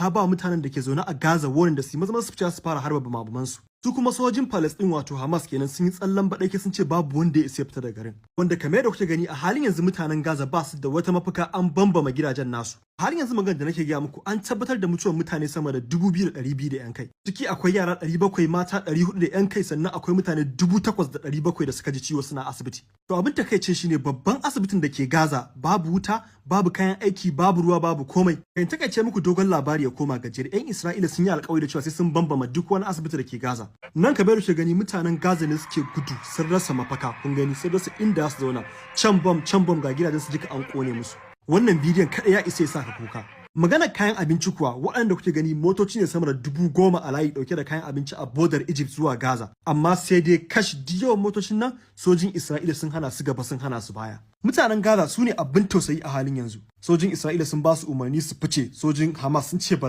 ta ba mutanen da ke zaune a Gaza warning da su maza su fita su fara harba bumabumansu. Su kuma sojin Palestine wato Hamas kenan sun yi tsallan baɗake sun ce babu wanda ya isa fita da garin. Wanda kamar da kuke gani a halin yanzu mutanen Gaza ba su da wata mafaka an bambama gidajen nasu. A halin yanzu magana da nake gaya muku an tabbatar da mutuwar mutane sama da 2,200 da 'yan kai. Ciki akwai yara 700 mata 400 da 'yan kai sannan akwai mutane 8,700 da suka ji ciwo suna asibiti. To abin takaicin shine babban asibitin da ke Gaza babu wuta, babu kayan aiki, babu ruwa, babu komai. Kan takaice muku dogon labari ya koma gajere. 'Yan Isra'ila sun yi alƙawari da cewa sai sun bambama duk wani asibiti da ke Gaza. Nan ka bai gani mutanen Gaza ne suke gudu sun rasa mafaka kun gani sun rasa inda su zauna can bom ga gidajen su duka an kone musu. Wannan bidiyon kada ya isa ya saka kuka. Maganar kayan abinci kuwa waɗanda kuke gani motoci ne sama da 10,000 a layi ɗauke da kayan abinci a bodar Egypt zuwa Gaza. Amma sai dai kash yawan motocin nan sojin Isra'ila sun hana su gaba sun hana su baya. Mutanen Gaza su ne abin tausayi a halin yanzu. Sojin Isra'ila sun ba su umarni su fice, sojin Hamas sun ce ba